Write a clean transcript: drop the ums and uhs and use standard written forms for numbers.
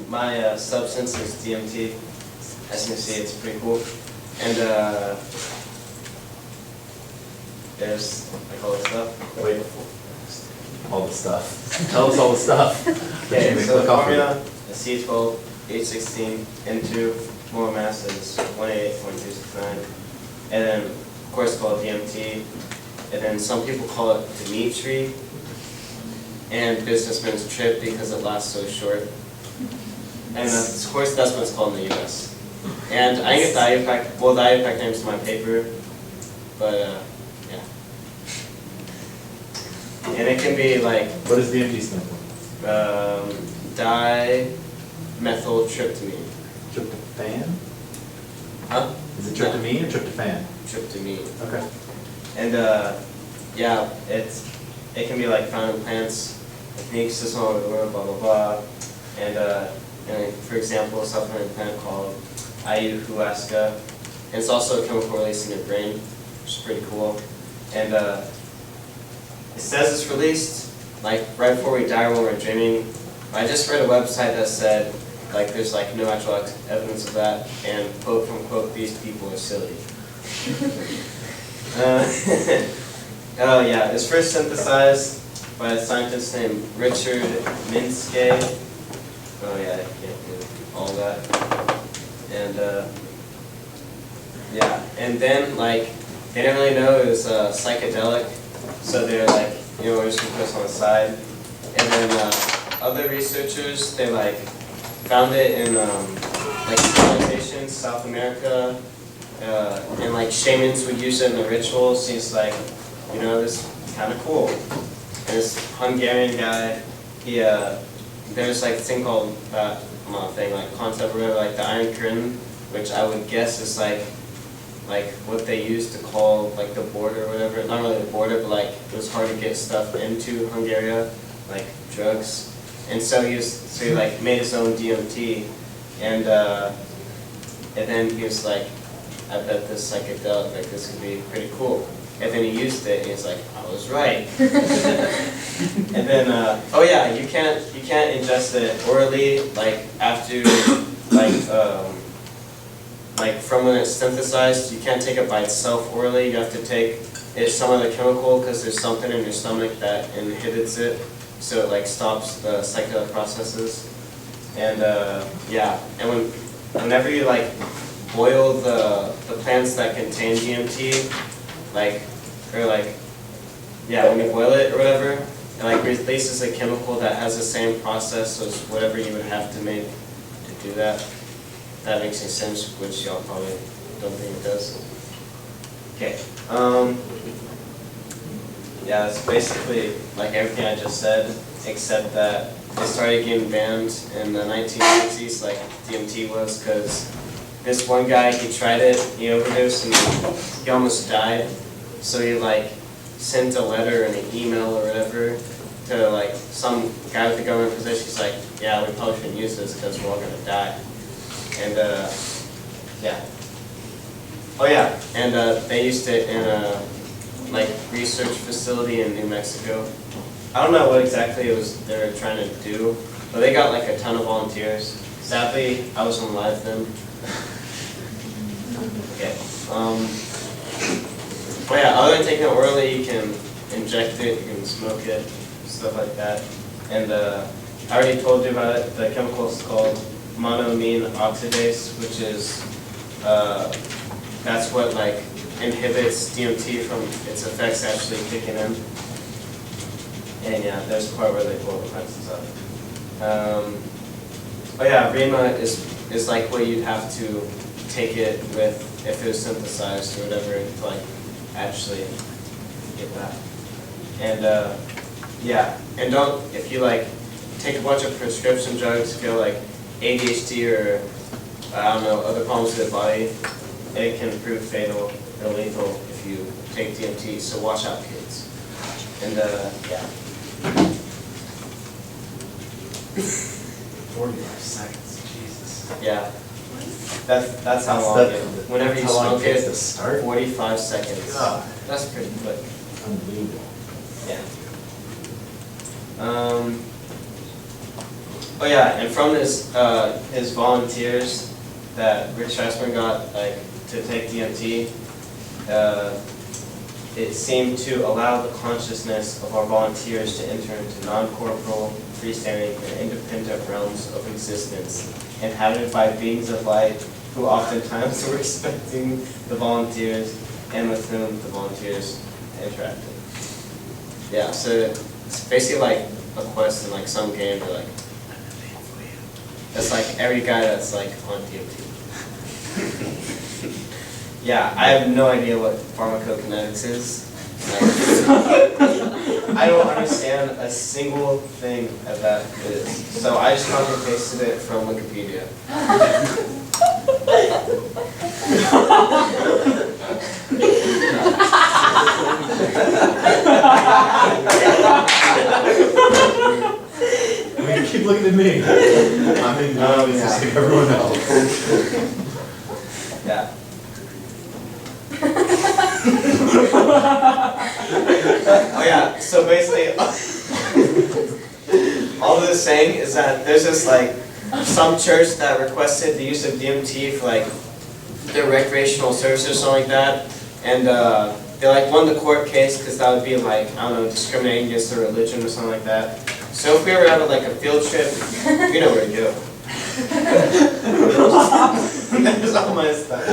My substance is DMT. As you can see, it's pretty cool. And there's like all this stuff. Wait, all the stuff. Tell us all the stuff. Okay, so the formula is C12, H16, N2, molar mass is 188.269. And then, of course, called DMT. And then some people call it Dimitri. And businessman's trip because it lasts so short. And of course, that's what it's called in the US. And I didn't get the IUPAC, well, the IUPAC names to my paper, but yeah. And it can be like, what does DMT stand for? dimethyltryptamine. Tryptophan? Huh? Is it tryptamine or tryptophan? Tryptamine. Okay. And yeah, it can be like found in plants, techniques, system all over the world, blah blah blah. And for example, a supplement plant called ayahuasca. And it's also a chemical release in your brain, which is pretty cool. And it says it's released like right before we die or when we're dreaming. I just read a website that said like there's like no actual evidence of that, and quote from quote, these people are silly. Oh yeah, it's first synthesized by a scientist named Richard Minske. Oh yeah, I can't do all that. And yeah, and then like they didn't really know it was psychedelic, so they're like, you know, we're just gonna put this on the side. And then other researchers, they like found it in like civilizations, South America, and like shamans would use it in the rituals. He's like, you know, this is kind of cool. And this Hungarian guy, he there's like a thing called not a thing, like concept or whatever, like the Iron Curtain, which I would guess is like what they used to call like the border or whatever. Not really the border, but like it was hard to get stuff into Hungary, like drugs. And so he like made his own DMT, and then he was like, I bet this psychedelic, like this could be pretty cool. And then he used it, and he's like, I was right. And then, oh yeah, you can't ingest it orally, like after, like from when it's synthesized. You can't take it by itself orally. You have to take some other chemical because there's something in your stomach that inhibits it, so it like stops the psychedelic processes. And yeah, and whenever you like boil the plants that contain DMT, when you boil it or whatever, it like releases a chemical that has the same process as whatever you would have to make to do that. If that makes any sense, which y'all probably don't think it does. Okay. Yeah, it's basically like everything I just said, except that they started getting banned in the 1960s, like DMT was, because this one guy, he tried it, he overdosed, and he almost died. So he like sent a letter and an email or whatever to like some guy with a government position. He's like, yeah, we probably shouldn't use this because we're all gonna die. And yeah. Oh yeah, and they used it in a like research facility in New Mexico. I don't know what exactly it was they were trying to do, but they got like a ton of volunteers. Sadly, I wasn't alive then. Okay. But yeah, other than taking it orally, you can inject it, you can smoke it, stuff like that. And I already told you about it. The chemical is called monoamine oxidase, which is that's what like inhibits DMT from its effects actually kicking in. And yeah, there's a part where they pull the plants and stuff. Oh yeah, Rima is like what you'd have to take it with if it was synthesized or whatever to like actually get that. And yeah, and if you like take a bunch of prescription drugs, if you have like ADHD or I don't know, other problems with the body, it can prove fatal or lethal if you take DMT, so watch out, kids. And yeah. 45 seconds, Jesus. Yeah. That's how long it is. Whenever you smoke it, to start? 45 seconds. God. That's pretty quick. Unbelievable. Yeah. Oh yeah, and from his volunteers that Rick Strassman got like to take DMT, it seemed to allow the consciousness of our volunteers to enter into non-corporal, freestanding, and independent realms of existence, inhabited by beings of light who oftentimes were respecting the volunteers and with whom the volunteers interacted. Yeah, so it's basically like a quest in like some game. They're like, that's like every guy that's like on DMT. Yeah, I have no idea what pharmacokinetics is. Like, I don't understand a single thing that is. So I just copy and pasted it from Wikipedia. I mean, keep looking at me. I'm in just like everyone else. Yeah. Oh yeah, so basically, all this is saying is that there's this like, some church that requested the use of DMT for like, their recreational services or something like that, and they like won the court case because that would be like, I don't know, discriminating against their religion or something like that. So if we ever have like a field trip, you know where to go. There's all my stuff.